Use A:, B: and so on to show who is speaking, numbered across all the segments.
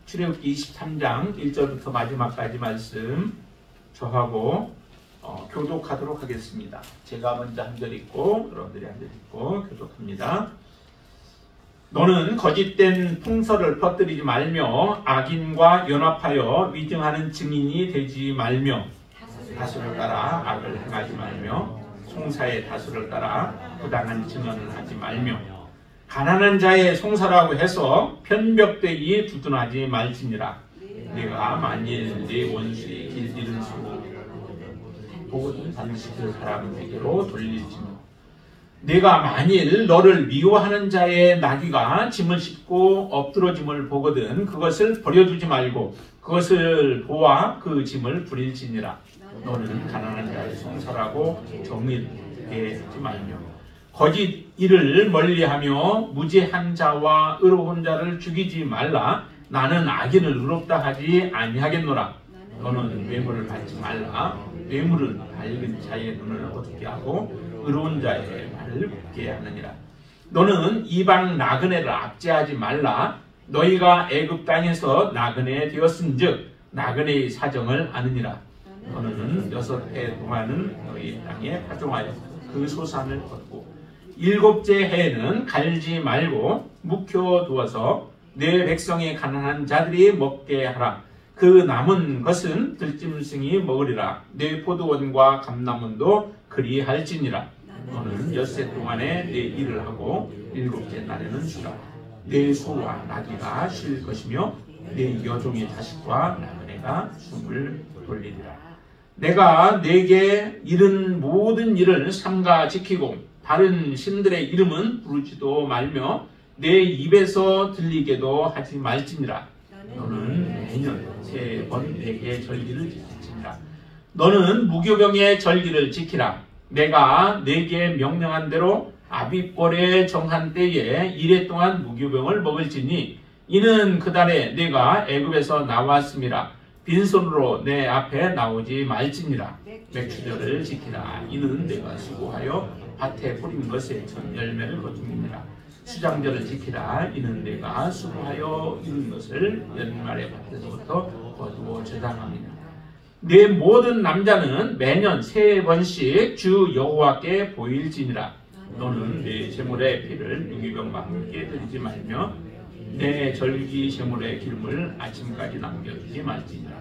A: 출애굽기 23장 1절부터 마지막까지 말씀 저하고 교독하도록 하겠습니다. 제가 먼저 한 절 읽고 여러분들이 한 절 읽고 교독합니다. 너는 거짓된 풍설을 퍼뜨리지 말며 악인과 연합하여 위증하는 증인이 되지 말며 다수를 따라 악을 행하지 말며 송사의 다수를 따라 부당한 증언을 하지 말며 가난한 자의 송사라고 해서 편벽되기 두둔하지 말지니라. 내가 만일 네 원수의 길 잃은 수 보거든 반드시 그 사람에게로 돌릴지며 내가 만일 너를 미워하는 자의 나귀가 짐을 싣고 엎드러짐을 보거든 그것을 버려두지 말고 그것을 보아 그 짐을 부릴지니라. 너는 가난한 자의 송사라고 정의하지 말며 거짓 일을 멀리하며 무죄한 자와 의로운 자를 죽이지 말라. 나는 악인을 의롭다 하지 아니하겠노라. 너는 뇌물을 받지 말라. 뇌물은 밝은 자의 눈을 어둡게 하고 의로운 자의 말을 굳게 하느니라. 너는 이방 나그네를 압제하지 말라. 너희가 애굽 땅에서 나그네 되었은즉 나그네의 사정을 아느니라. 너는 6해 동안은 너희 땅에 파종하여 그 소산을 얻고 7째 해에는 갈지 말고 묵혀두어서 내 백성의 가난한 자들이 먹게 하라. 그 남은 것은 들짐승이 먹으리라. 내 포도원과 감람원도 그리할지니라. 너는 6해 동안에 내 일을 하고 7째 날에는 쉬라. 내 소와 나귀가 쉴 것이며 내 여종의 자식과 나그네가 숨을 돌리리라. 내가 내게 이른 모든 일을 삼가 지키고 다른 신들의 이름은 부르지도 말며 내 입에서 들리게도 하지 말지니라. 너는 매년 3번 내게 절기를 지키라. 너는 무교병의 절기를 지키라. 내가 내게 명령한 대로 아비벌에 정한 때에 1해 동안 무교병을 먹을지니 이는 그달에 내가 애굽에서 나왔음이라. 빈손으로 내 앞에 나오지 말지니라. 맥추절을 지키라. 이는 내가 수고하여 밭에 뿌린 것에 전 열매를 거두니라. 수장절을 지키라. 이는 내가 수고하여 이룬 것을 연말의 밭에서부터 거두어 저장합니다. 내 모든 남자는 매년 3번씩 주 여호와께 보일지니라. 너는 내 제물의 피를 유기병과 함께 드리지 말며 내 절기 제물의 기름을 아침까지 남겨두지 말지니라.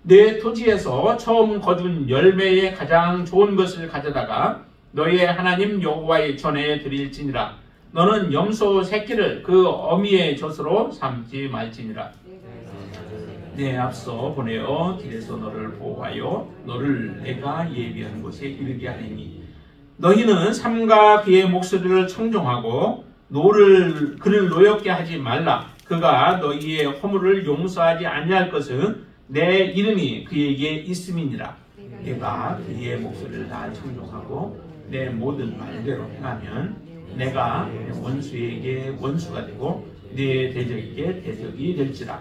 A: 내 토지에서 처음 거둔 열매의 가장 좋은 것을 가져다가 너의 하나님 여호와의 전에 드릴지니라. 너는 염소 새끼를 그 어미의 젖으로 삼지 말지니라. 내 앞서 보내어 길에서 너를 보호하여 너를 내가 예비한 곳에 이르게 하리니 너희는 삼가 그의 목소리를 청종하고 그를 노엽게 하지 말라. 그가 너희의 허물을 용서하지 아니할 것은 내 이름이 그에게 있음이니라. 내가 그의 목소리를 다 청종하고 내 모든 말대로 행하면 내가 원수에게 원수가 되고 내 대적에게 대적이 될지라.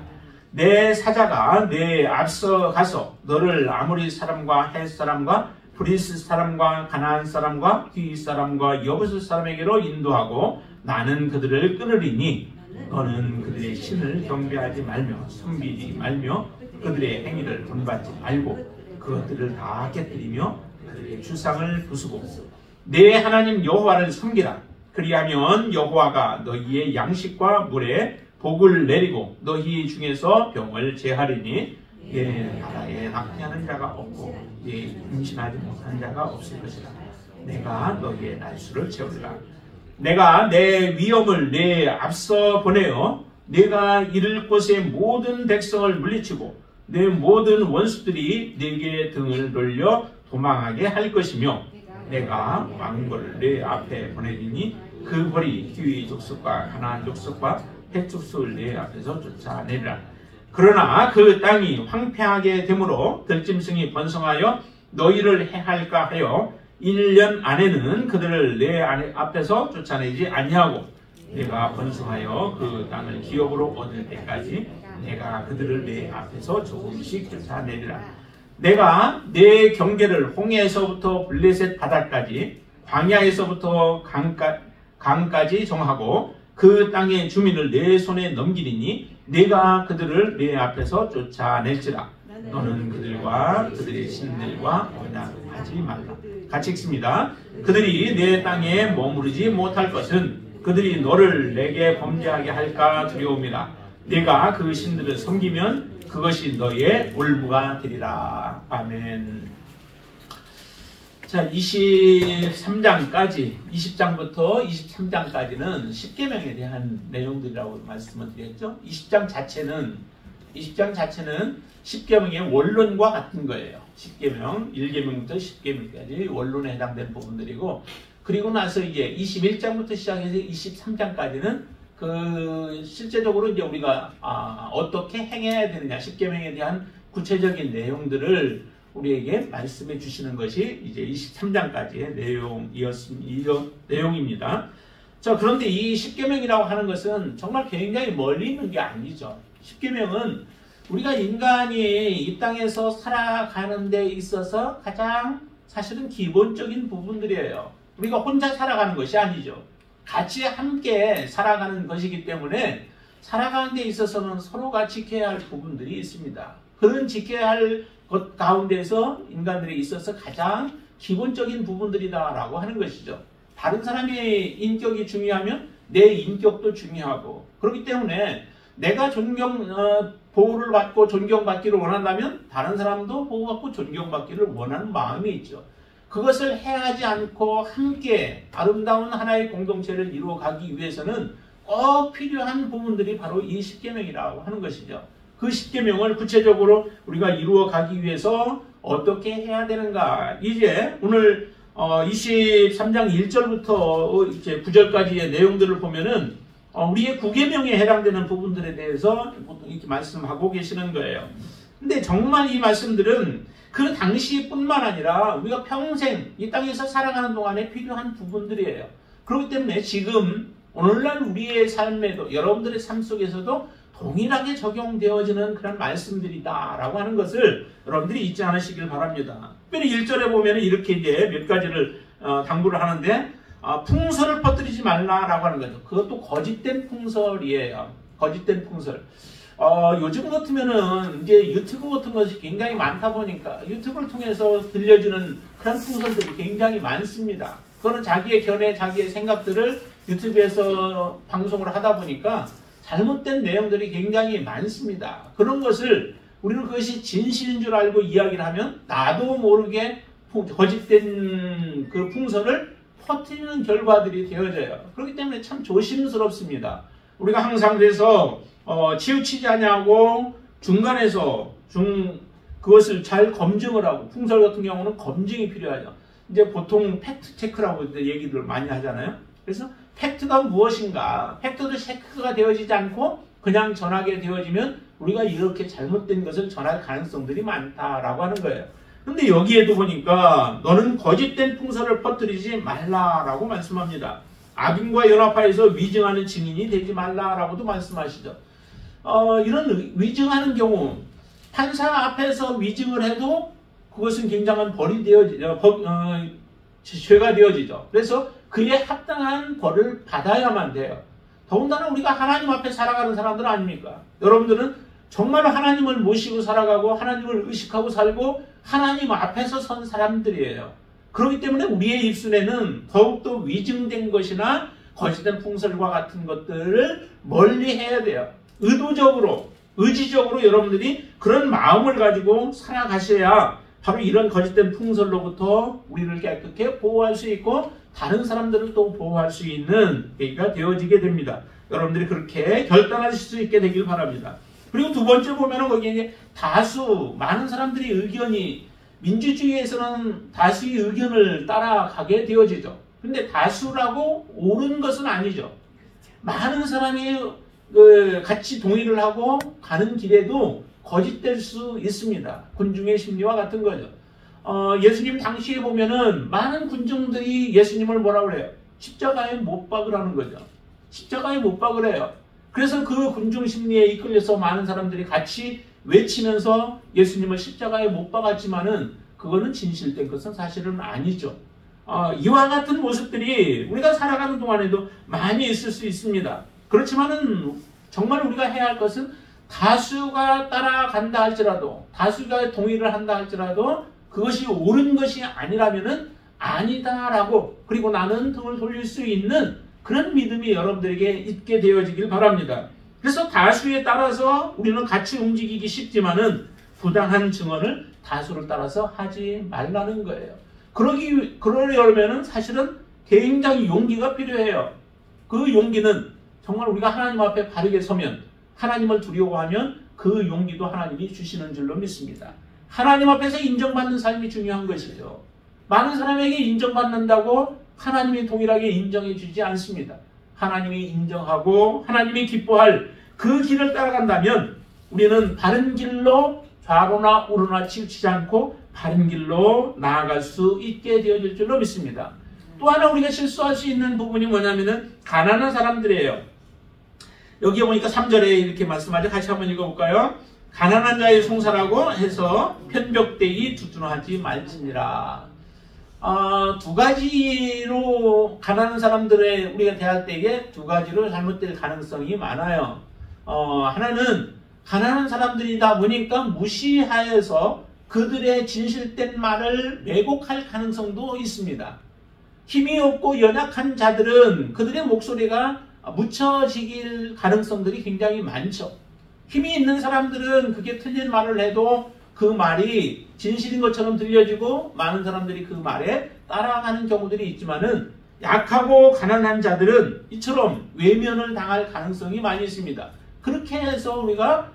A: 내 사자가 내 앞서 가서 너를 아모리 사람과 헷 사람과 브리스 사람과 가나안 사람과 휘 사람과 여부스 사람에게로 인도하고 나는 그들을 끊으리니 너는 그들의 신을 경배하지 말며 섬기지 말며 그들의 행위를 본받지 말고 그것들을 다 깨뜨리며 그들의 주상을 부수고 내 하나님 여호와를 섬기라. 그리하면 여호와가 너희의 양식과 물에 복을 내리고 너희 중에서 병을 제하리니 내 나라에 낙태하는 자가 없고 내 임신하지 못한 자가 없을 것이라. 내가 너희의 날수를 채우리라. 내가 내 위엄을 내 앞서 보내어 내가 이를 곳의 모든 백성을 물리치고 내 모든 원수들이 내게 등을 돌려 도망하게 할 것이며 내가 왕벌을 내 앞에 보내리니 그 벌이 히위 족속과 가나안 족속과 헷 족속을 내 앞에서 쫓아내리라. 그러나 그 땅이 황폐하게 되므로 들짐승이 번성하여 너희를 해할까 하여 1년 안에는 그들을 내 앞에서 쫓아내지 아니하고 내가 번성하여 그 땅을 기업으로 얻을 때까지 내가 그들을 내 앞에서 조금씩 쫓아내리라. 내가 내 경계를 홍해에서부터 블레셋 바다까지 광야에서부터 강까지 정하고 그 땅의 주민을 내 손에 넘기리니 내가 그들을 내 앞에서 쫓아낼지라. 너는 그들과 그들의 신들과 언약하지 말라. 같이 읽습니다. 그들이 내 땅에 머무르지 못할 것은 그들이 너를 내게 범죄하게 할까 두려움이라. 내가 그 신들을 섬기면 그것이 너의 올무가 되리라. 아멘. 자, 23장까지 20장부터 23장까지는 10계명에 대한 내용들이라고 말씀을 드렸죠. 20장 자체는 10계명의 원론과 같은 거예요. 10계명, 1계명부터 10계명까지 원론에 해당되는 부분들이고, 그리고 나서 이제 21장부터 시작해서 23장까지는 그 실제적으로 이제 우리가 어떻게 행해야 되느냐, 10계명에 대한 구체적인 내용들을 우리에게 말씀해 주시는 것이 이제 23장까지의 내용입니다. 자, 그런데 이 10계명이라고 하는 것은 정말 굉장히 멀리 있는 게 아니죠. 10계명은 우리가 인간이 이 땅에서 살아가는 데 있어서 가장 사실은 기본적인 부분들이에요. 우리가 혼자 살아가는 것이 아니죠. 같이 함께 살아가는 것이기 때문에 살아가는 데 있어서는 서로가 지켜야 할 부분들이 있습니다. 그런 지켜야 할 것 가운데서 인간들에 있어서 가장 기본적인 부분들이다라고 하는 것이죠. 다른 사람의 인격이 중요하면 내 인격도 중요하고, 그렇기 때문에 내가 보호를 받고 존경받기를 원한다면 다른 사람도 보호받고 존경받기를 원하는 마음이 있죠. 그것을 해하지 않고 함께 아름다운 하나의 공동체를 이루어가기 위해서는 꼭 필요한 부분들이 바로 이 10계명이라고 하는 것이죠. 그 10계명을 구체적으로 우리가 이루어가기 위해서 어떻게 해야 되는가. 이제 오늘 23장 1절부터 이제 9절까지의 내용들을 보면은 우리의 9계명에 해당되는 부분들에 대해서 보통 이렇게 말씀하고 계시는 거예요. 근데 정말 이 말씀들은 그 당시뿐만 아니라 우리가 평생 이 땅에서 살아가는 동안에 필요한 부분들이에요. 그렇기 때문에 지금 오늘날 우리의 삶에도, 여러분들의 삶 속에서도 동일하게 적용되어지는 그런 말씀들이다라고 하는 것을 여러분들이 잊지 않으시길 바랍니다. 특별히 1절에 보면 이렇게 이제 몇 가지를 당부를 하는데, 풍설을 퍼뜨리지 말라라고 하는 거죠. 그것도 거짓된 풍설이에요. 거짓된 풍설. 요즘 같으면은 이제 유튜브 같은 것이 굉장히 많다 보니까 유튜브를 통해서 들려주는 그런 풍설들이 굉장히 많습니다. 그거는 자기의 견해, 자기의 생각들을 유튜브에서 방송을 하다 보니까 잘못된 내용들이 굉장히 많습니다. 그런 것을 우리는 그것이 진실인 줄 알고 이야기를 하면 나도 모르게 거짓된 그 풍설을 퍼뜨리는 결과들이 되어져요. 그렇기 때문에 참 조심스럽습니다. 우리가 항상 그래서 치우치지 않냐고 중간에서 그것을 잘 검증을 하고, 풍설 같은 경우는 검증이 필요하죠. 이제 보통 팩트 체크라고 얘기를 많이 하잖아요. 그래서 팩트가 무엇인가, 팩트도 체크가 되어지지 않고 그냥 전하게 되어지면 우리가 이렇게 잘못된 것을 전할 가능성들이 많다라고 하는 거예요. 근데 여기에도 보니까 너는 거짓된 풍설을 퍼뜨리지 말라라고 말씀합니다. 악인과 연합하여서 위증하는 증인이 되지 말라라고도 말씀하시죠. 이런 위증하는 경우, 판사 앞에서 위증을 해도 그것은 굉장한 벌이 죄가 되어지죠. 그래서 그에 합당한 벌을 받아야만 돼요. 더군다나 우리가 하나님 앞에 살아가는 사람들 아닙니까? 여러분들은 정말로 하나님을 모시고 살아가고 하나님을 의식하고 살고 하나님 앞에서 선 사람들이에요. 그렇기 때문에 우리의 입술에는 더욱더 위증된 것이나 거짓된 풍설과 같은 것들을 멀리 해야 돼요. 의지적으로 여러분들이 그런 마음을 가지고 살아가셔야 바로 이런 거짓된 풍설로부터 우리를 깨끗하게 보호할 수 있고 다른 사람들을 또 보호할 수 있는 계기가 되어지게 됩니다. 여러분들이 그렇게 결단하실 수 있게 되길 바랍니다. 그리고 두 번째 보면은 거기에 많은 사람들의 의견이, 민주주의에서는 다수의 의견을 따라가게 되어지죠. 근데 다수라고 옳은 것은 아니죠. 많은 사람이 같이 동의를 하고 가는 길에도 거짓될 수 있습니다. 군중의 심리와 같은 거죠. 예수님 당시에 보면은 많은 군중들이 예수님을 뭐라고 그래요? 십자가에 못 박으라는 거죠. 십자가에 못 박으래요. 그래서 그 군중 심리에 이끌려서 많은 사람들이 같이 외치면서 예수님을 십자가에 못 박았지만은 그거는 진실된 것은 사실은 아니죠. 이와 같은 모습들이 우리가 살아가는 동안에도 많이 있을 수 있습니다. 그렇지만은 정말 우리가 해야 할 것은 다수가 따라간다 할지라도, 다수가 동의를 한다 할지라도 그것이 옳은 것이 아니라면은 아니다라고, 그리고 나는 등을 돌릴 수 있는 그런 믿음이 여러분들에게 있게 되어지길 바랍니다. 그래서 다수에 따라서 우리는 같이 움직이기 쉽지만은 부당한 증언을 다수를 따라서 하지 말라는 거예요. 그러려면은 사실은 굉장히 용기가 필요해요. 그 용기는 정말 우리가 하나님 앞에 바르게 서면, 하나님을 두려워하면 그 용기도 하나님이 주시는 줄로 믿습니다. 하나님 앞에서 인정받는 삶이 중요한 것이죠. 많은 사람에게 인정받는다고 하나님이 동일하게 인정해 주지 않습니다. 하나님이 인정하고 하나님이 기뻐할 그 길을 따라간다면 우리는 바른 길로 좌로나 우로나 치우치지 않고 바른 길로 나아갈 수 있게 되어질 줄로 믿습니다. 또 하나 우리가 실수할 수 있는 부분이 뭐냐면은 가난한 사람들이에요. 여기에 보니까 3절에 이렇게 말씀하죠. 다시 한번 읽어볼까요? 가난한 자의 송사라고 해서 편벽되이 두둔하지 말지니라. 두 가지로 가난한 사람들의 우리가 대할 때에 두 가지로 잘못될 가능성이 많아요. 하나는 가난한 사람들이다 보니까 무시하여서 그들의 진실된 말을 왜곡할 가능성도 있습니다. 힘이 없고 연약한 자들은 그들의 목소리가 묻혀지길 가능성들이 굉장히 많죠. 힘이 있는 사람들은 그게 틀린 말을 해도 그 말이 진실인 것처럼 들려지고 많은 사람들이 그 말에 따라가는 경우들이 있지만은 약하고 가난한 자들은 이처럼 외면을 당할 가능성이 많이 있습니다. 그렇게 해서 우리가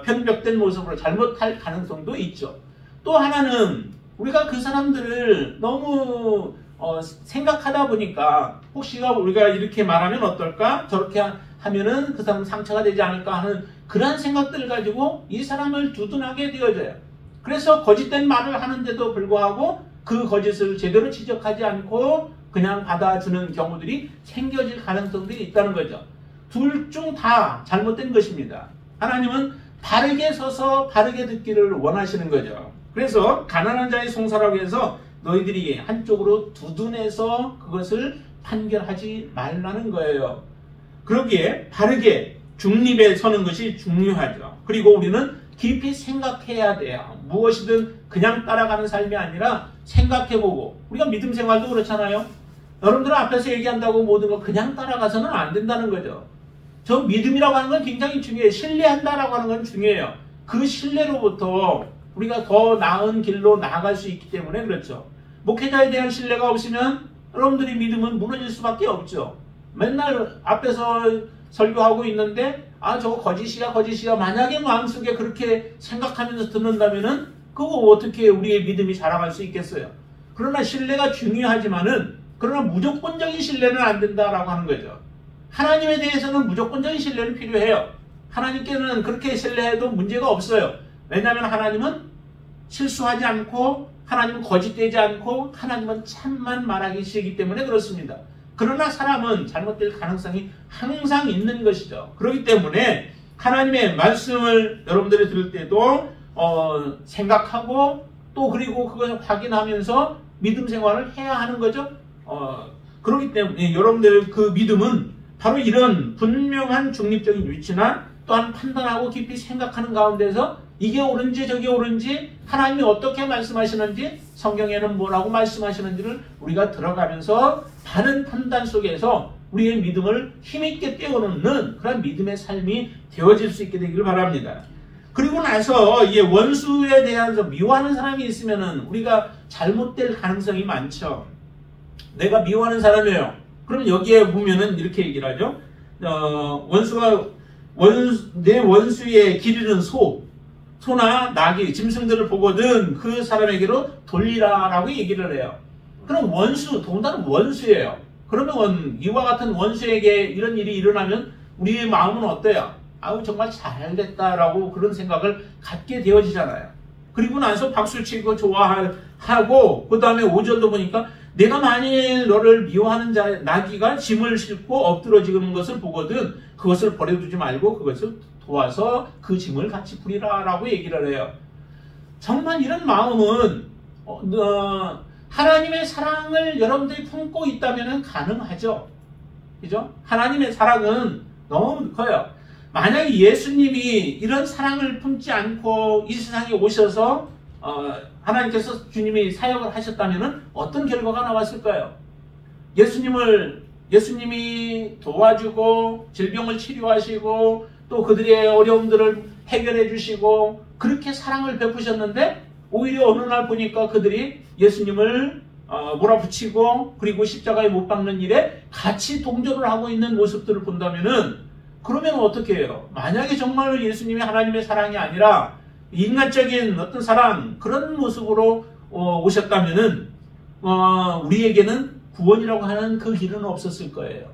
A: 편벽된 모습으로 잘못할 가능성도 있죠. 또 하나는 우리가 그 사람들을 너무 생각하다 보니까 혹시가 우리가 이렇게 말하면 어떨까? 저렇게 하면은 그 사람 상처가 되지 않을까 하는 그런 생각들을 가지고 이 사람을 두둔하게 되어져요. 그래서 거짓된 말을 하는데도 불구하고 그 거짓을 제대로 지적하지 않고 그냥 받아주는 경우들이 생겨질 가능성들이 있다는 거죠. 둘 중 다 잘못된 것입니다. 하나님은 바르게 서서 바르게 듣기를 원하시는 거죠. 그래서 가난한 자의 송사라고 해서 너희들이 한쪽으로 두둔해서 그것을 판결하지 말라는 거예요. 그러기에 바르게 중립에 서는 것이 중요하죠. 그리고 우리는 깊이 생각해야 돼요. 무엇이든 그냥 따라가는 삶이 아니라 생각해보고, 우리가 믿음 생활도 그렇잖아요. 여러분들 앞에서 얘기한다고 모든 걸 그냥 따라가서는 안 된다는 거죠. 저 믿음이라고 하는 건 굉장히 중요해요. 신뢰한다라고 하는 건 중요해요. 그 신뢰로부터 우리가 더 나은 길로 나아갈 수 있기 때문에 그렇죠. 목회자에 대한 신뢰가 없으면 여러분들이 믿음은 무너질 수밖에 없죠. 맨날 앞에서 설교하고 있는데 저거 거짓이야 만약에 마음속에 그렇게 생각하면서 듣는다면은 그거 어떻게 우리의 믿음이 자라갈 수 있겠어요. 그러나 신뢰가 중요하지만은 그러나 무조건적인 신뢰는 안 된다라고 하는 거죠. 하나님에 대해서는 무조건적인 신뢰는 필요해요. 하나님께는 그렇게 신뢰해도 문제가 없어요. 왜냐하면 하나님은 실수하지 않고 하나님은 거짓되지 않고 하나님은 참만 말하시기 때문에 그렇습니다. 그러나 사람은 잘못될 가능성이 항상 있는 것이죠. 그렇기 때문에 하나님의 말씀을 여러분들이 들을 때도 생각하고 또 그리고 그것을 확인하면서 믿음 생활을 해야 하는 거죠. 그렇기 때문에 여러분들의 그 믿음은 바로 이런 분명한 중립적인 위치나 또한 판단하고 깊이 생각하는 가운데서 이게 옳은지 저게 옳은지 하나님이 어떻게 말씀하시는지 성경에는 뭐라고 말씀하시는지를 우리가 들어가면서 바른 판단 속에서 우리의 믿음을 힘있게 떼어놓는 그런 믿음의 삶이 되어질 수 있게 되기를 바랍니다. 그리고 나서 이 원수에 대해서 미워하는 사람이 있으면은 우리가 잘못될 가능성이 많죠. 내가 미워하는 사람이에요. 그럼 여기에 보면은 이렇게 얘기를 하죠. 내 원수의 기르는 소나 나귀, 짐승들을 보거든 그 사람에게로 돌리라라고 얘기를 해요. 그럼 더군다나 원수예요. 그러면 이와 같은 원수에게 이런 일이 일어나면 우리의 마음은 어때요? 정말 잘됐다라고 그런 생각을 갖게 되어지잖아요. 그리고 나서 박수치고 좋아하고 그 다음에 5절도 보니까 내가 만일 너를 미워하는 나귀가 짐을 싣고 엎드러지는 것을 보거든 그것을 버려두지 말고 그것을 도와서 그 짐을 같이 부리라 라고 얘기를 해요. 정말 이런 마음은 하나님의 사랑을 여러분들이 품고 있다면 가능하죠. 그죠? 하나님의 사랑은 너무 커요. 만약에 예수님이 이런 사랑을 품지 않고 이 세상에 오셔서 하나님께서 주님이 사역을 하셨다면 어떤 결과가 나왔을까요? 예수님이 도와주고 질병을 치료하시고 또 그들의 어려움들을 해결해 주시고 그렇게 사랑을 베푸셨는데 오히려 어느 날 보니까 그들이 예수님을 몰아붙이고 그리고 십자가에 못 박는 일에 같이 동조를 하고 있는 모습들을 본다면은 그러면 어떻게 해요? 만약에 정말로 예수님이 하나님의 사랑이 아니라 인간적인 어떤 사랑 그런 모습으로 오셨다면은 우리에게는 구원이라고 하는 그 길은 없었을 거예요.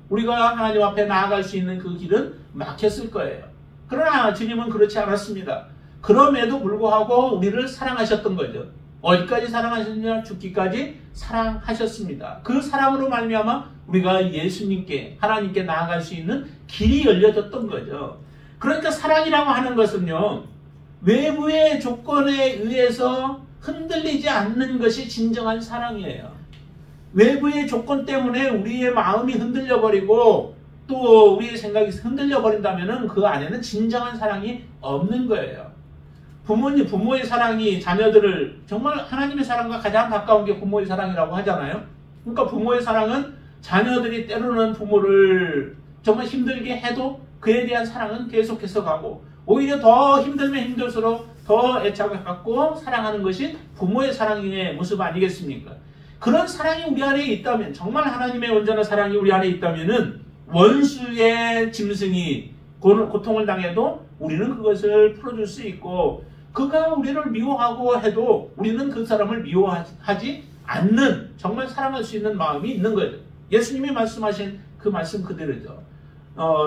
A: 우리가 하나님 앞에 나아갈 수 있는 그 길은 막혔을 거예요. 그러나 주님은 그렇지 않았습니다. 그럼에도 불구하고 우리를 사랑하셨던 거죠. 어디까지 사랑하셨냐? 죽기까지 사랑하셨습니다. 그 사랑으로 말미암아 우리가 예수님께 하나님께 나아갈 수 있는 길이 열려졌던 거죠. 그러니까 사랑이라고 하는 것은요, 외부의 조건에 의해서 흔들리지 않는 것이 진정한 사랑이에요. 외부의 조건 때문에 우리의 마음이 흔들려버리고 또 우리의 생각이 흔들려버린다면 그 안에는 진정한 사랑이 없는 거예요. 부모의 사랑이 자녀들을 정말 하나님의 사랑과 가장 가까운 게 부모의 사랑이라고 하잖아요. 그러니까 부모의 사랑은 자녀들이 때로는 부모를 정말 힘들게 해도 그에 대한 사랑은 계속해서 가고 오히려 더 힘들면 힘들수록 더 애착을 갖고 사랑하는 것이 부모의 사랑의 모습 아니겠습니까? 그런 사랑이 우리 안에 있다면 정말 하나님의 온전한 사랑이 우리 안에 있다면은 원수의 짐승이 고통을 당해도 우리는 그것을 풀어줄 수 있고 그가 우리를 미워하고 해도 우리는 그 사람을 미워하지 않는 정말 사랑할 수 있는 마음이 있는 거죠. 예수님이 말씀하신 그 말씀 그대로죠.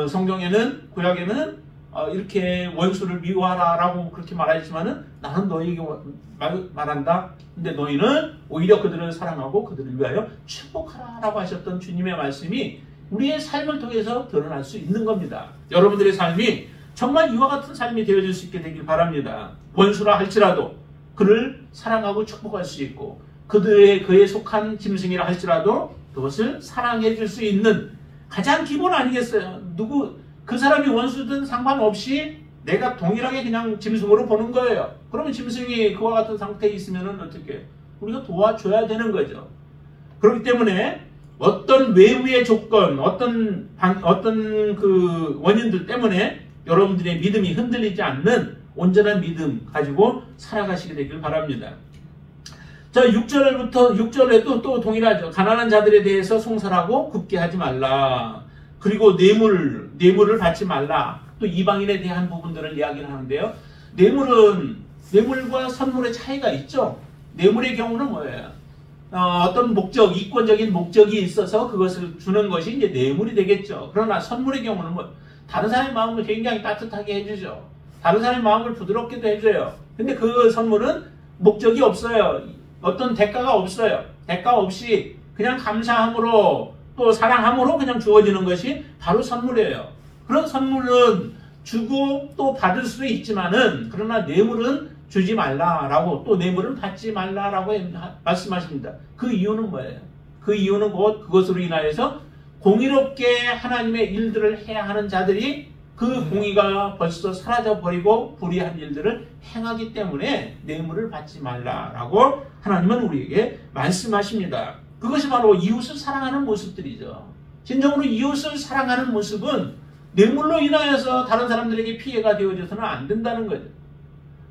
A: 성경에는 구약에는 이렇게 원수를 미워하라 라고 그렇게 말하지만은 나는 너희에게 말한다. 근데 너희는 오히려 그들을 사랑하고 그들을 위하여 축복하라 라고 하셨던 주님의 말씀이 우리의 삶을 통해서 드러날 수 있는 겁니다. 여러분들의 삶이 정말 이와 같은 삶이 되어질 수 있게 되길 바랍니다. 원수라 할지라도 그를 사랑하고 축복할 수 있고 그에 속한 짐승이라 할지라도 그것을 사랑해 줄 수 있는 가장 기본 아니겠어요? 그 사람이 원수든 상관없이 내가 동일하게 그냥 짐승으로 보는 거예요. 그러면 짐승이 그와 같은 상태에 있으면 어떻게 해요? 우리가 도와줘야 되는 거죠. 그렇기 때문에 어떤 외부의 조건, 어떤 그 원인들 때문에 여러분들의 믿음이 흔들리지 않는 온전한 믿음 가지고 살아가시게 되길 바랍니다. 자, 6절에도 또 동일하죠. 가난한 자들에 대해서 송사하고 굽게 하지 말라. 그리고 뇌물을 받지 말라. 또 이방인에 대한 부분들을 이야기를 하는데요. 뇌물과 선물의 차이가 있죠. 뇌물의 경우는 뭐예요? 어떤 목적, 이권적인 목적이 있어서 그것을 주는 것이 이제 뇌물이 되겠죠. 그러나 선물의 경우는 다른 사람의 마음을 굉장히 따뜻하게 해주죠. 다른 사람의 마음을 부드럽게도 해줘요. 근데 그 선물은 목적이 없어요. 어떤 대가가 없어요. 대가 없이 그냥 감사함으로 또 사랑함으로 그냥 주어지는 것이 바로 선물이에요. 그런 선물은 주고 또 받을 수도 있지만은 그러나 뇌물은 주지 말라라고 또 뇌물은 받지 말라라고 말씀하십니다. 그 이유는 뭐예요? 그 이유는 곧 그것으로 인하여서 공의롭게 하나님의 일들을 해야 하는 자들이 그 공의가 벌써 사라져버리고 불의한 일들을 행하기 때문에 뇌물을 받지 말라라고 하나님은 우리에게 말씀하십니다. 그것이 바로 이웃을 사랑하는 모습들이죠. 진정으로 이웃을 사랑하는 모습은 뇌물로 인하여서 다른 사람들에게 피해가 되어져서는 안 된다는 거죠.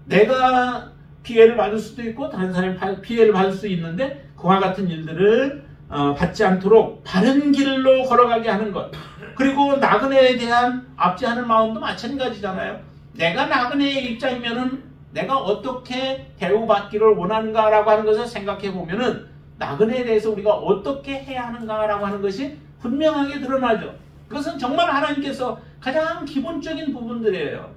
A: 내가 피해를 받을 수도 있고 다른 사람이 피해를 받을 수 있는데 그와 같은 일들을 받지 않도록 바른 길로 걸어가게 하는 것. 그리고 나그네에 대한 압제하는 마음도 마찬가지잖아요. 내가 나그네의 입장이면은 내가 어떻게 대우받기를 원하는가라고 하는 것을 생각해 보면은 나그네에 대해서 우리가 어떻게 해야 하는가라고 하는 것이 분명하게 드러나죠. 그것은 정말 하나님께서 가장 기본적인 부분들이에요.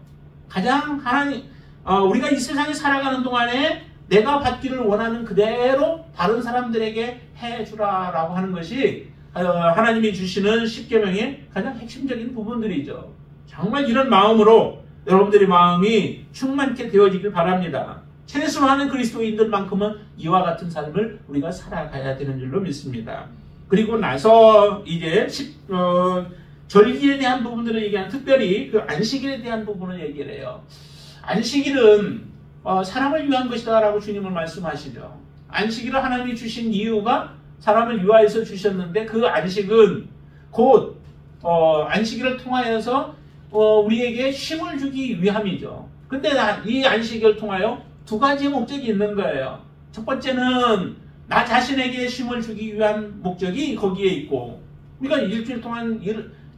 A: 우리가 이 세상에 살아가는 동안에 내가 받기를 원하는 그대로 다른 사람들에게 해주라라고 하는 것이 하나님이 주시는 십계명의 가장 핵심적인 부분들이죠. 정말 이런 마음으로 여러분들의 마음이 충만케 되어지길 바랍니다. 최소한은 그리스도인들만큼은 이와 같은 삶을 우리가 살아가야 되는 줄로 믿습니다. 그리고 나서 이제 절기에 대한 부분들을 얘기하는, 특별히 그 안식일에 대한 부분을 얘기를 해요. 안식일은 사람을 위한 것이다 라고 주님은 말씀하시죠. 안식일을 하나님이 주신 이유가 사람을 위하여서 주셨는데, 그 안식은 곧 안식일을 통하여서 우리에게 쉼을 주기 위함이죠. 근데 이 안식일을 통하여 두 가지 목적이 있는 거예요. 첫 번째는 나 자신에게 쉼을 주기 위한 목적이 거기에 있고, 우리가 일주일 동안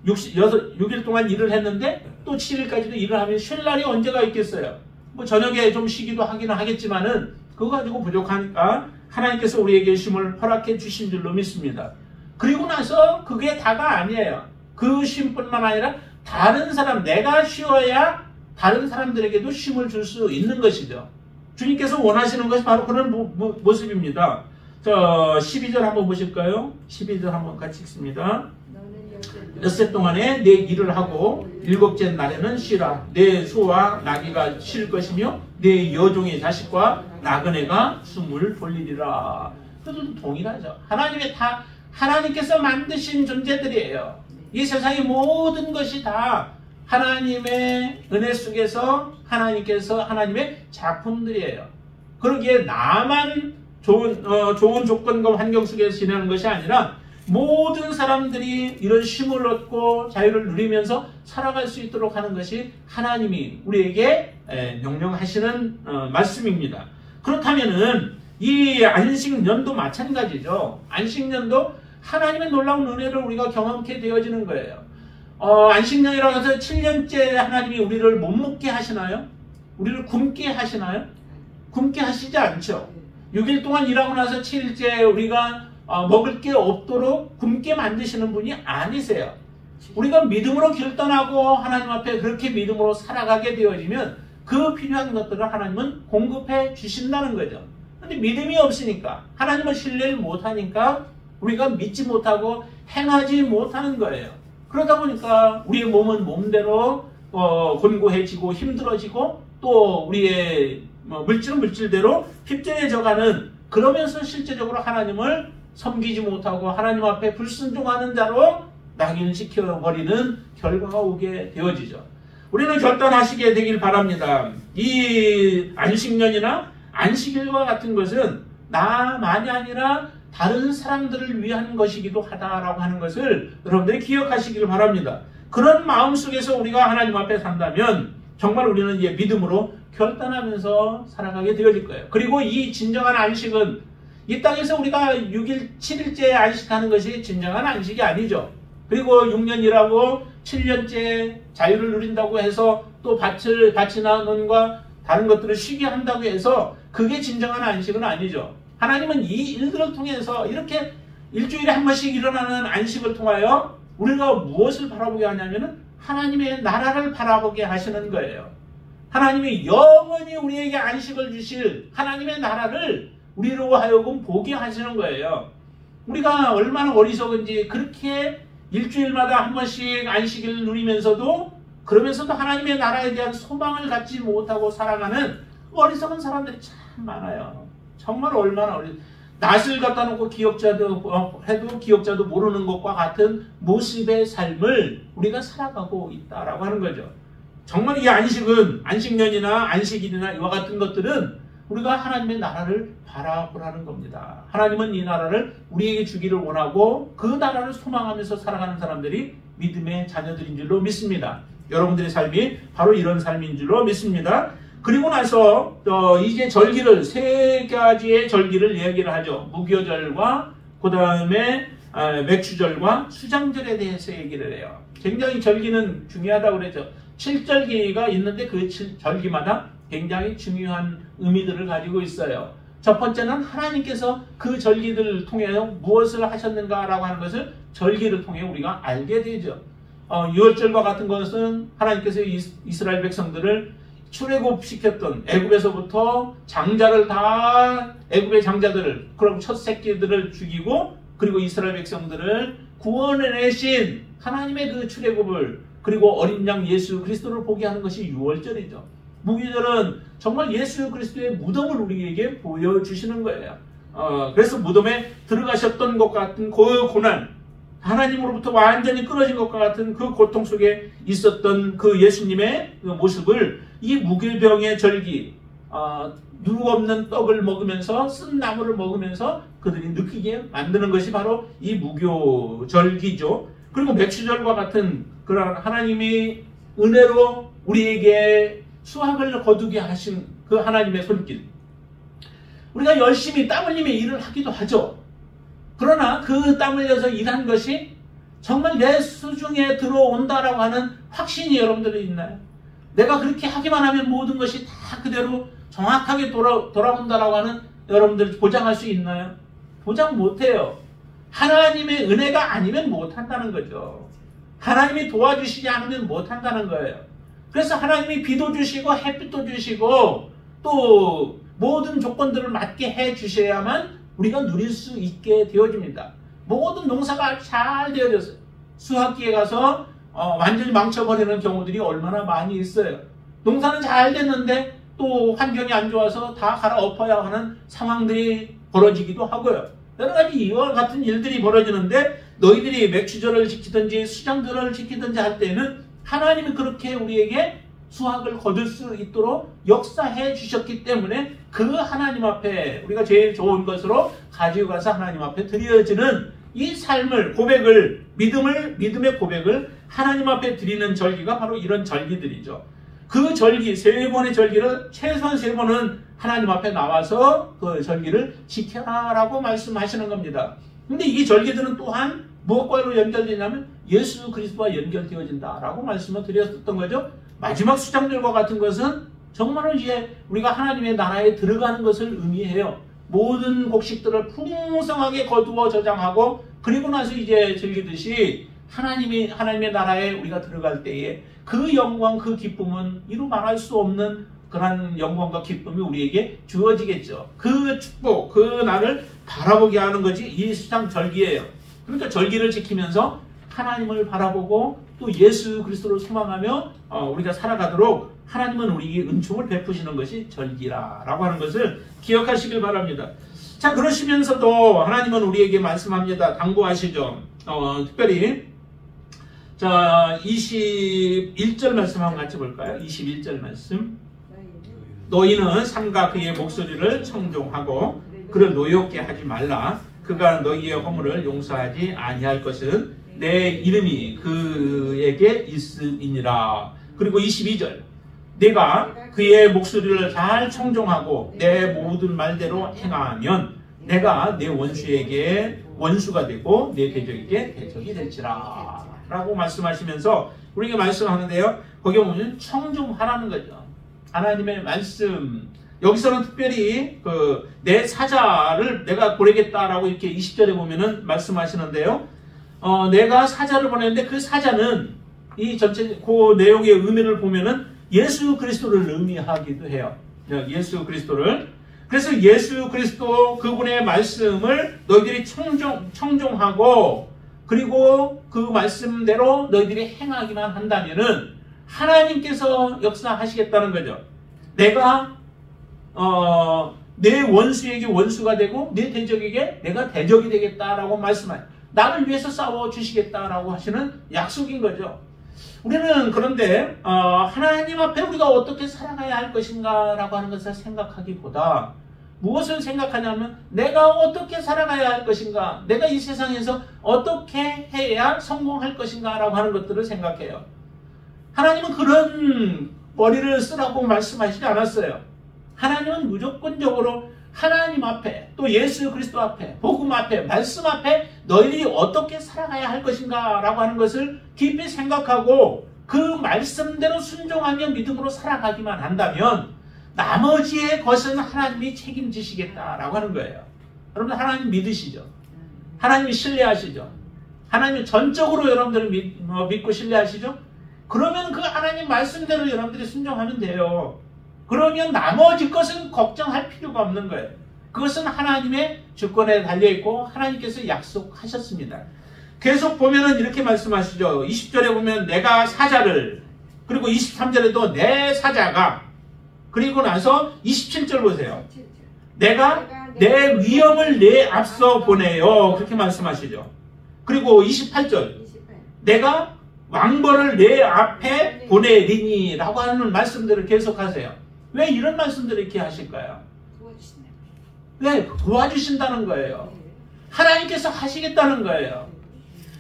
A: 6일 동안 일을 했는데 또 7일까지도 일을 하면 쉴 날이 언제가 있겠어요? 뭐 저녁에 좀 쉬기도 하기는 하겠지만은 그거 가지고 부족하니까 하나님께서 우리에게 쉼을 허락해 주신 줄로 믿습니다. 그리고 나서 그게 다가 아니에요. 그 쉼뿐만 아니라 다른 사람, 내가 쉬어야 다른 사람들에게도 쉼을 줄 수 있는 것이죠. 주님께서 원하시는 것이 바로 그런 모습입니다. 자, 12절 한번 보실까요? 12절 한번 같이 읽습니다. 엿새 동안에 내 일을 하고 일곱째 날에는 쉬라. 내 소와 나귀가 쉴 것이며 내 여종의 자식과 나그네가 숨을 돌리리라. 그것도 동일하죠. 하나님께서 만드신 존재들이에요. 이 세상의 모든 것이 다 하나님의 은혜 속에서 하나님의 작품들이에요. 그러기에 나만 좋은 조건과 환경 속에서 지내는 것이 아니라 모든 사람들이 이런 쉼을 얻고 자유를 누리면서 살아갈 수 있도록 하는 것이 하나님이 우리에게 명령하시는 말씀입니다. 그렇다면은 이 안식년도 마찬가지죠. 안식년도 하나님의 놀라운 은혜를 우리가 경험케 되어지는 거예요. 안식년이라고 해서 7년째 하나님이 우리를 못 먹게 하시나요? 우리를 굶게 하시나요? 굶게 하시지 않죠. 6일 동안 일하고 나서 7일째 우리가 먹을 게 없도록 굶게 만드시는 분이 아니세요. 우리가 믿음으로 결단하고 하나님 앞에 그렇게 믿음으로 살아가게 되어지면 그 필요한 것들을 하나님은 공급해 주신다는 거죠. 그런데 믿음이 없으니까, 하나님을 신뢰를 못하니까 우리가 믿지 못하고 행하지 못하는 거예요. 그러다 보니까 우리의 몸은 몸대로 곤고해지고 힘들어지고 또 우리의 물질은 물질대로 핍전해져가는, 그러면서 실제적으로 하나님을 섬기지 못하고 하나님 앞에 불순종하는 자로 낙인시켜버리는 결과가 오게 되어지죠. 우리는 결단하시게 되길 바랍니다. 이 안식년이나 안식일과 같은 것은 나만이 아니라 다른 사람들을 위한 것이기도 하다라고 하는 것을 여러분들이 기억하시길 바랍니다. 그런 마음 속에서 우리가 하나님 앞에 산다면 정말 우리는 이제 믿음으로 결단하면서 살아가게 되어질 거예요. 그리고 이 진정한 안식은 이 땅에서 우리가 6일, 7일째 안식하는 것이 진정한 안식이 아니죠. 그리고 6년 일하고 7년째 자유를 누린다고 해서 또 밭이나 논과 다른 것들을 쉬게 한다고 해서 그게 진정한 안식은 아니죠. 하나님은 이 일들을 통해서 이렇게 일주일에 한 번씩 일어나는 안식을 통하여 우리가 무엇을 바라보게 하냐면은 하나님의 나라를 바라보게 하시는 거예요. 하나님이 영원히 우리에게 안식을 주실 하나님의 나라를 우리로 하여금 보게 하시는 거예요. 우리가 얼마나 어리석은지 그렇게 일주일마다 한 번씩 안식일을 누리면서도 그러면서도 하나님의 나라에 대한 소망을 갖지 못하고 살아가는 어리석은 사람들이 참 많아요. 정말 얼마나 낯을 갖다 놓고 해도 기억자도 모르는 것과 같은 모습의 삶을 우리가 살아가고 있다라고 하는 거죠. 정말 이 안식은, 안식년이나 안식일이나 이와 같은 것들은 우리가 하나님의 나라를 바라보라는 겁니다. 하나님은 이 나라를 우리에게 주기를 원하고 그 나라를 소망하면서 살아가는 사람들이 믿음의 자녀들인 줄로 믿습니다. 여러분들의 삶이 바로 이런 삶인 줄로 믿습니다. 그리고 나서 이제 절기를, 세 가지의 절기를 이야기를 하죠. 무교절과 그 다음에 맥주절과 수장절에 대해서 얘기를 해요. 굉장히 절기는 중요하다고 그랬죠. 7절기가 있는데 그 7절기마다 굉장히 중요한 의미들을 가지고 있어요. 첫 번째는 하나님께서 그 절기들을 통해 무엇을 하셨는가라고 하는 것을 절기를 통해 우리가 알게 되죠. 유월절과 같은 것은 하나님께서 이스라엘 백성들을 출애굽시켰던 애굽에서부터 장자를 다 애굽의 장자들을, 그럼 첫 새끼들을 죽이고 그리고 이스라엘 백성들을 구원해내신 하나님의 그 출애굽을, 그리고 어린 양 예수 그리스도를 보게 하는 것이 유월절이죠. 무교절은 정말 예수 그리스도의 무덤을 우리에게 보여주시는 거예요. 그래서 무덤에 들어가셨던 것 같은 그 고난, 하나님으로부터 완전히 끊어진 것과 같은 그 고통 속에 있었던 그 예수님의 그 모습을 이 무교병의 절기, 누룩 없는 떡을 먹으면서 쓴 나물을 먹으면서 그들이 느끼게 만드는 것이 바로 이 무교절기죠. 그리고 맥주절과 같은 그런 하나님이 은혜로 우리에게 수확을 거두게 하신 그 하나님의 손길. 우리가 열심히 땀 흘리며 일을 하기도 하죠. 그러나 그 땀 흘려서 일한 것이 정말 내 수중에 들어온다라고 하는 확신이 여러분들이 있나요? 내가 그렇게 하기만 하면 모든 것이 다 그대로 정확하게 돌아온다라고 하는 여러분들 보장할 수 있나요? 보장 못해요. 하나님의 은혜가 아니면 못한다는 거죠. 하나님이 도와주시지 않으면 못한다는 거예요. 그래서 하나님이 비도 주시고 햇빛도 주시고 또 모든 조건들을 맞게 해 주셔야만 우리가 누릴 수 있게 되어집니다. 모든 농사가 잘 되어졌어요. 수확기에 가서 완전히 망쳐버리는 경우들이 얼마나 많이 있어요. 농사는 잘 됐는데 또 환경이 안 좋아서 다 갈아엎어야 하는 상황들이 벌어지기도 하고요. 여러 가지 이와 같은 일들이 벌어지는데 너희들이 맥주절을 지키든지 수장절을 지키든지 할 때는 하나님이 그렇게 우리에게 수확을 거둘 수 있도록 역사해 주셨기 때문에 그 하나님 앞에 우리가 제일 좋은 것으로 가지고 가서 하나님 앞에 드려지는 이 삶을, 고백을, 믿음의 고백을 하나님 앞에 드리는 절기가 바로 이런 절기들이죠. 그 절기, 3번의 절기를 최소한 3번은 하나님 앞에 나와서 그 절기를 지켜라라고 말씀하시는 겁니다. 근데 이 절기들은 또한 무엇과로 연결되냐면 예수 그리스도와 연결되어진다라고 말씀을 드렸었던 거죠. 마지막 수장절과 같은 것은 정말로 이제 우리가 하나님의 나라에 들어가는 것을 의미해요. 모든 곡식들을 풍성하게 거두어 저장하고 그리고 나서 이제 즐기듯이 하나님의 나라에 우리가 들어갈 때에 그 영광, 그 기쁨은 이루 말할 수 없는 그런 영광과 기쁨이 우리에게 주어지겠죠. 그 축복, 그 날을 바라보게 하는 것이 이 수장절기예요. 그러니까 절기를 지키면서 하나님을 바라보고 또 예수 그리스도를 소망하며 우리가 살아가도록 하나님은 우리에게 은총을 베푸시는 것이 절기라고 하는 것을 기억하시길 바랍니다. 자, 그러시면서도 하나님은 우리에게 말씀합니다. 당부하시죠. 특별히 자 21절 말씀 한번 같이 볼까요? 21절 말씀. 너희는 삼가 그의 목소리를 청종하고 그를 노엽게 하지 말라. 그가 너희의 허물을 용서하지 아니할 것은 내 이름이 그에게 있음이니라. 그리고 22절. 내가 그의 목소리를 잘 청종하고 내 모든 말대로 행하면 내가 내 원수에게 원수가 되고 내 대적에게 대적이 될지라 라고 말씀하시면서 우리에게 말씀하는데요. 거기에 보면 청종하라는 거죠. 하나님의 말씀. 여기서는 특별히 내 사자를 내가 보내겠다라고 이렇게 20절에 보면은 말씀하시는데요. 내가 사자를 보냈는데 그 사자는 이 전체 그 내용의 의미를 보면은 예수 그리스도를 의미하기도 해요. 예수 그리스도를. 그래서 예수 그리스도 그분의 말씀을 너희들이 청종하고 그리고 그 말씀대로 너희들이 행하기만 한다면은 하나님께서 역사하시겠다는 거죠. 내가 내 원수에게 원수가 되고 내 대적에게 내가 대적이 되겠다라고 말씀하세요. 나를 위해서 싸워주시겠다라고 하시는 약속인 거죠. 우리는 그런데 하나님 앞에 우리가 어떻게 살아가야 할 것인가 라고 하는 것을 생각하기보다 무엇을 생각하냐면 내가 어떻게 살아가야 할 것인가, 내가 이 세상에서 어떻게 해야 성공할 것인가 라고 하는 것들을 생각해요. 하나님은 그런 머리를 쓰라고 말씀하시지 않았어요. 하나님은 무조건적으로 하나님 앞에 또 예수 그리스도 앞에 복음 앞에 말씀 앞에 너희들이 어떻게 살아가야 할 것인가 라고 하는 것을 깊이 생각하고 그 말씀대로 순종하며 믿음으로 살아가기만 한다면 나머지의 것은 하나님이 책임지시겠다라고 하는 거예요. 여러분 하나님 믿으시죠? 하나님이 신뢰하시죠? 하나님이 전적으로 여러분들을 믿고 신뢰하시죠? 그러면 그 하나님 말씀대로 여러분들이 순종하면 돼요. 그러면 나머지 것은 걱정할 필요가 없는 거예요. 그것은 하나님의 주권에 달려있고 하나님께서 약속하셨습니다. 계속 보면은 이렇게 말씀하시죠. 20절에 보면 내가 사자를, 그리고 23절에도 내 사자가, 그리고 나서 27절 보세요. 내가 내 위엄을 내 앞서 보내요. 그렇게 말씀하시죠. 그리고 28절. 내가 왕벌을 내 앞에 보내리니 라고 하는 말씀들을 계속하세요. 왜 이런 말씀들을 이렇게 하실까요? 왜? 도와주신다는 거예요. 하나님께서 하시겠다는 거예요.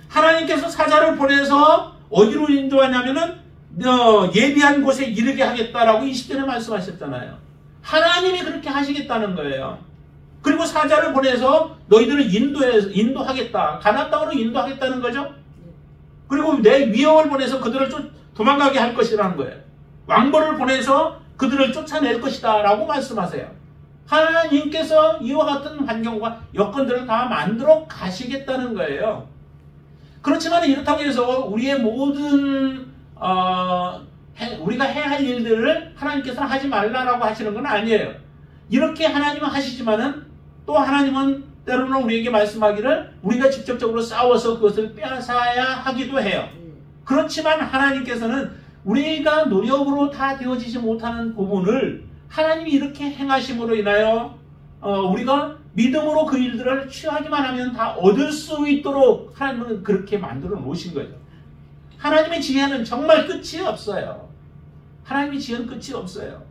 A: 하나님께서 사자를 보내서 어디로 인도하냐면은 예비한 곳에 이르게 하겠다라고 20절에 말씀하셨잖아요. 하나님이 그렇게 하시겠다는 거예요. 그리고 사자를 보내서 너희들을 인도하겠다. 가나안 땅으로 인도하겠다는 거죠. 그리고 내 위엄을 보내서 그들을 도망가게 할 것이라는 거예요. 왕벌을 보내서 그들을 쫓아낼 것이다 라고 말씀하세요. 하나님께서 이와 같은 환경과 여건들을 다 만들어 가시겠다는 거예요. 그렇지만 이렇다고 해서 우리의 모든 우리가 해야 할 일들을 하나님께서는 하지 말라라고 하시는 건 아니에요. 이렇게 하나님은 하시지만은 또 하나님은 때로는 우리에게 말씀하기를 우리가 직접적으로 싸워서 그것을 빼앗아야 하기도 해요. 그렇지만 하나님께서는 우리가 노력으로 다 되어지지 못하는 부분을 하나님이 이렇게 행하심으로 인하여 우리가 믿음으로 그 일들을 취하기만 하면 다 얻을 수 있도록 하나님은 그렇게 만들어 놓으신 거죠. 하나님의 지혜는 정말 끝이 없어요. 하나님의 지혜는 끝이 없어요.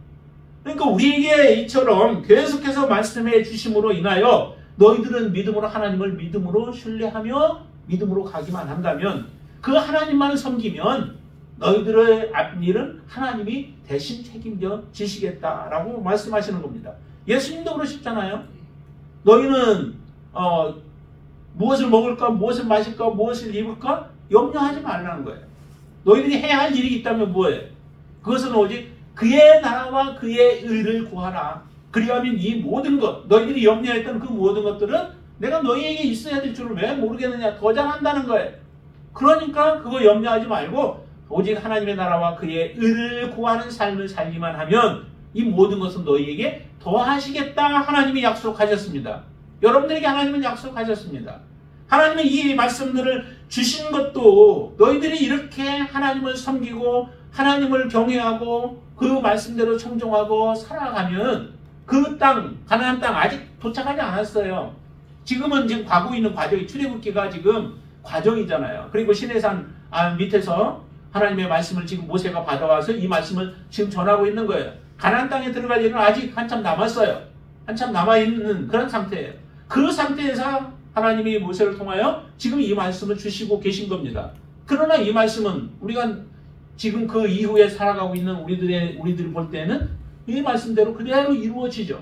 A: 그러니까 우리에게 이처럼 계속해서 말씀해 주심으로 인하여 너희들은 믿음으로 하나님을 믿음으로 신뢰하며 믿음으로 가기만 한다면 그 하나님만 섬기면 너희들의 앞일은 하나님이 대신 책임져 지시겠다라고 말씀하시는 겁니다. 예수님도 그러셨잖아요. 너희는 무엇을 먹을까, 무엇을 마실까, 무엇을 입을까 염려하지 말라는 거예요. 너희들이 해야 할 일이 있다면 뭐예요? 그것은 오직 그의 나라와 그의 의를 구하라. 그리하면 이 모든 것, 너희들이 염려했던 그 모든 것들은 내가 너희에게 있어야 될 줄을 왜 모르겠느냐, 더 잘한다는 거예요. 그러니까 그거 염려하지 말고 오직 하나님의 나라와 그의 의를 구하는 삶을 살기만 하면 이 모든 것은 너희에게 더하시겠다 하나님이 약속하셨습니다. 여러분들에게 하나님은 약속하셨습니다. 하나님은 이 말씀들을 주신 것도 너희들이 이렇게 하나님을 섬기고 하나님을 경외하고 그 말씀대로 청종하고 살아가면 그 땅, 가나안 땅 아직 도착하지 않았어요. 지금은 지금 가고 있는 과정이 출애굽기가 지금 과정이잖아요. 그리고 시내산 밑에서 하나님의 말씀을 지금 모세가 받아와서 이 말씀을 지금 전하고 있는 거예요. 가나안 땅에 들어갈 일은 아직 한참 남았어요. 한참 남아있는 그런 상태예요. 그 상태에서 하나님이 모세를 통하여 지금 이 말씀을 주시고 계신 겁니다. 그러나 이 말씀은 우리가 지금 그 이후에 살아가고 있는 우리들이 볼 때는 이 말씀대로 그대로 이루어지죠.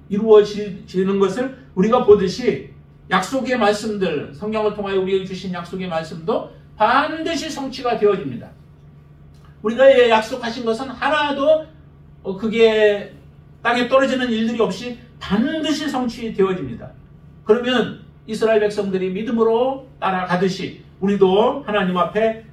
A: 이루어지는 것을 우리가 보듯이 약속의 말씀들, 성경을 통하여 우리에게 주신 약속의 말씀도 반드시 성취가 되어집니다. 우리가 약속하신 것은 하나도 그게 땅에 떨어지는 일들이 없이 반드시 성취되어집니다. 그러면 이스라엘 백성들이 믿음으로 따라가듯이 우리도 하나님 앞에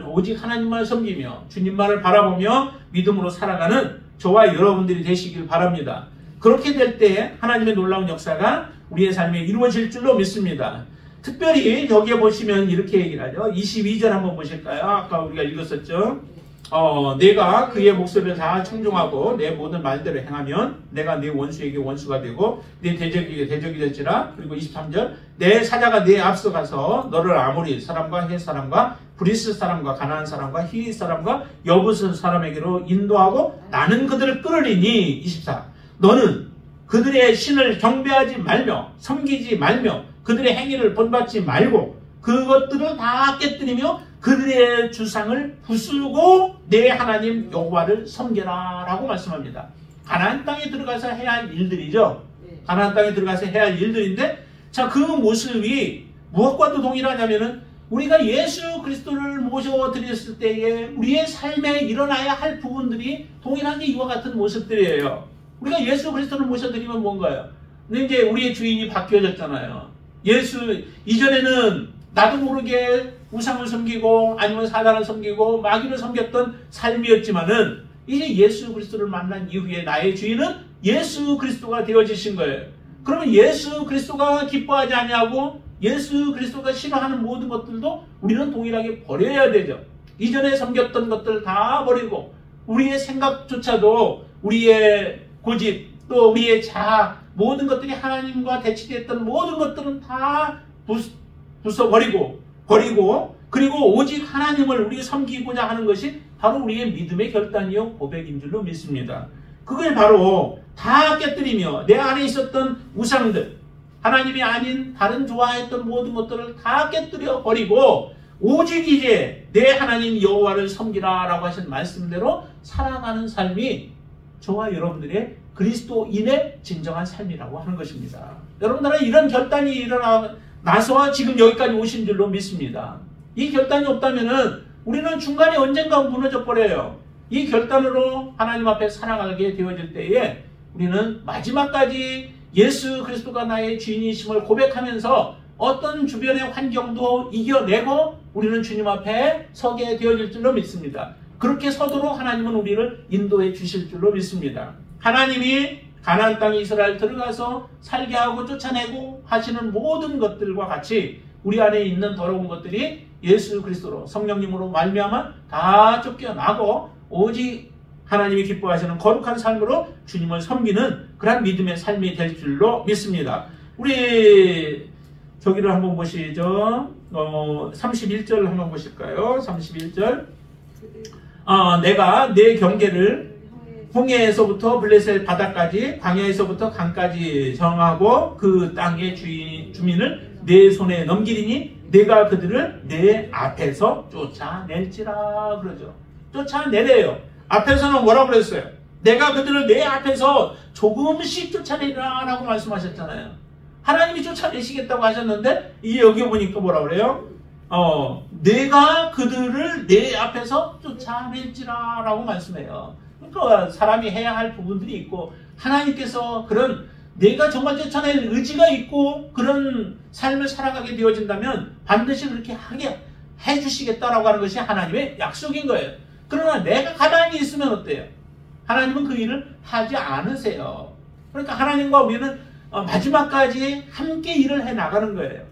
A: 오직 하나님만 섬기며 주님만을 바라보며 믿음으로 살아가는 저와 여러분들이 되시길 바랍니다. 그렇게 될 때 하나님의 놀라운 역사가 우리의 삶에 이루어질 줄로 믿습니다. 특별히 여기에 보시면 이렇게 얘기를 하죠. 22절 한번 보실까요? 아까 우리가 읽었었죠. 내가 그의 목소리를 다 청종하고 내 모든 말대로 행하면 내가 네 원수에게 원수가 되고 네 대적에게 대적이 될지라. 그리고 23절 내 사자가 네 앞서 가서 너를 아모리 사람과 헷 사람과 브리스 사람과 가나안 사람과 히윗 사람과 여부스 사람에게로 인도하고 나는 그들을 끌으리니. 24 너는 그들의 신을 경배하지 말며 섬기지 말며 그들의 행위를 본받지 말고 그것들을 다 깨뜨리며 그들의 주상을 부수고 내 하나님 여호와를 섬겨라 라고 말씀합니다. 가나안 땅에 들어가서 해야 할 일들이죠. 가나안 땅에 들어가서 해야 할 일들인데 자, 그 모습이 무엇과도 동일하냐면은 우리가 예수 그리스도를 모셔드렸을 때에 우리의 삶에 일어나야 할 부분들이 동일한 게 이와 같은 모습들이에요. 우리가 예수 그리스도를 모셔드리면 뭔가요? 근데 이제 우리의 주인이 바뀌어졌잖아요. 이전에는 나도 모르게 우상을 섬기고 아니면 사단을 섬기고 마귀를 섬겼던 삶이었지만은 이제 예수 그리스도를 만난 이후에 나의 주인은 예수 그리스도가 되어지신 거예요. 그러면 예수 그리스도가 기뻐하지 아니하고 예수 그리스도가 싫어하는 모든 것들도 우리는 동일하게 버려야 되죠. 이전에 섬겼던 것들 다 버리고 우리의 생각조차도 우리의 고집, 또 우리의 자아, 모든 것들이 하나님과 대치됐던 모든 것들은 다 부숴버리고 그리고 오직 하나님을 우리가 섬기고자 하는 것이 바로 우리의 믿음의 결단이요 고백인 줄로 믿습니다. 그걸 바로 다 깨뜨리며 내 안에 있었던 우상들, 하나님이 아닌 다른 좋아했던 모든 것들을 다 깨뜨려 버리고 오직 이제 내 하나님 여호와를 섬기라 라고 하신 말씀대로 살아가는 삶이 저와 여러분들의 그리스도인의 진정한 삶이라고 하는 것입니다. 여러분들은 이런 결단이 일어나서 지금 여기까지 오신 줄로 믿습니다. 이 결단이 없다면 우리는 중간에 언젠가 무너져 버려요. 이 결단으로 하나님 앞에 살아가게 되어질 때에 우리는 마지막까지 예수 그리스도가 나의 주인이심을 고백하면서 어떤 주변의 환경도 이겨내고 우리는 주님 앞에 서게 되어질 줄로 믿습니다. 그렇게 서도록 하나님은 우리를 인도해 주실 줄로 믿습니다. 하나님이 가나안 땅에 이스라엘 들어가서 살게 하고 쫓아내고 하시는 모든 것들과 같이 우리 안에 있는 더러운 것들이 예수 그리스도로 성령님으로 말미암아 다 쫓겨나고 오직 하나님이 기뻐하시는 거룩한 삶으로 주님을 섬기는 그런 믿음의 삶이 될 줄로 믿습니다. 우리 저기를 한번 보시죠. 31절 한번 보실까요? 31절. 내가 내 경계를 홍해에서부터 블레셋 바다까지 광야에서부터 강까지 정하고 그 땅의 주민을 내 손에 넘기리니 내가 그들을 내 앞에서 쫓아낼지라 그러죠. 쫓아내래요. 앞에서는 뭐라고 그랬어요? 내가 그들을 내 앞에서 조금씩 쫓아내리라 라고 말씀하셨잖아요. 하나님이 쫓아내시겠다고 하셨는데 이게 여기 보니까 뭐라 그래요? 내가 그들을 내 앞에서 쫓아낼지라 라고 말씀해요. 그러니까 사람이 해야 할 부분들이 있고 하나님께서 그런 내가 정말 쫓아낼 의지가 있고 그런 삶을 살아가게 되어진다면 반드시 그렇게 하게 해주시겠다라고 하는 것이 하나님의 약속인 거예요. 그러나 내가 가만히 있으면 어때요? 하나님은 그 일을 하지 않으세요. 그러니까 하나님과 우리는 마지막까지 함께 일을 해 나가는 거예요.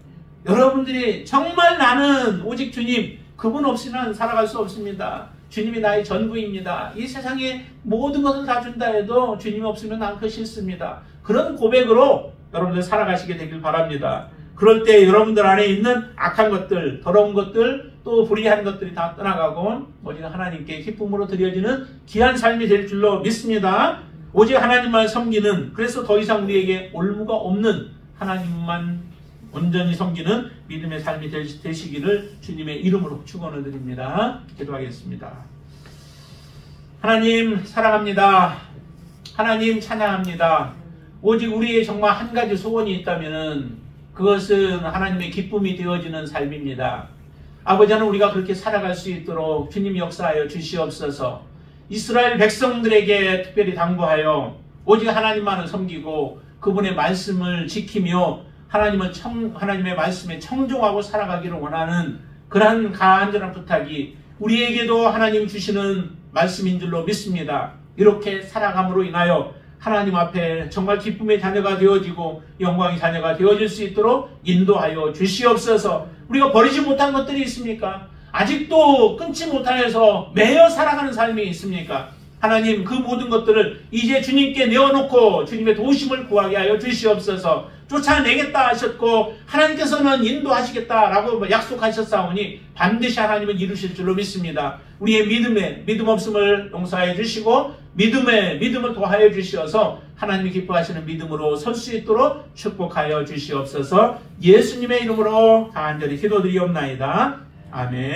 A: 여러분들이 정말 나는 오직 주님 그분 없이는 살아갈 수 없습니다. 주님이 나의 전부입니다. 이 세상에 모든 것을 다 준다 해도 주님이 없으면 난 그 싫습니다. 그런 고백으로 여러분들 살아가시게 되길 바랍니다. 그럴 때 여러분들 안에 있는 악한 것들, 더러운 것들, 또 불의한 것들이 다 떠나가고 오직 하나님께 기쁨으로 드려지는 귀한 삶이 될 줄로 믿습니다. 오직 하나님만 섬기는, 그래서 더 이상 우리에게 올무가 없는 하나님만 온전히 섬기는 믿음의 삶이 되시기를 주님의 이름으로 축원을 드립니다. 기도하겠습니다. 하나님 사랑합니다. 하나님 찬양합니다. 오직 우리의 정말 한 가지 소원이 있다면 그것은 하나님의 기쁨이 되어지는 삶입니다. 아버지 하나님, 우리가 그렇게 살아갈 수 있도록 주님 역사하여 주시옵소서. 이스라엘 백성들에게 특별히 당부하여 오직 하나님만을 섬기고 그분의 말씀을 지키며 하나님의 말씀에 청종하고 살아가기를 원하는 그러한 간절한 부탁이 우리에게도 하나님 주시는 말씀인 줄로 믿습니다. 이렇게 살아감으로 인하여 하나님 앞에 정말 기쁨의 자녀가 되어지고 영광의 자녀가 되어질 수 있도록 인도하여 주시옵소서. 우리가 버리지 못한 것들이 있습니까? 아직도 끊지 못하여서 매여 살아가는 삶이 있습니까? 하나님, 그 모든 것들을 이제 주님께 내어놓고 주님의 도우심을 구하게 하여 주시옵소서. 쫓아내겠다 하셨고 하나님께서는 인도하시겠다라고 약속하셨사오니 반드시 하나님은 이루실 줄로 믿습니다. 우리의 믿음 없음을 용서하여 주시고 믿음을 더하여 주시어서 하나님이 기뻐하시는 믿음으로 설 수 있도록 축복하여 주시옵소서. 예수님의 이름으로 간절히 기도드리옵나이다. 아멘.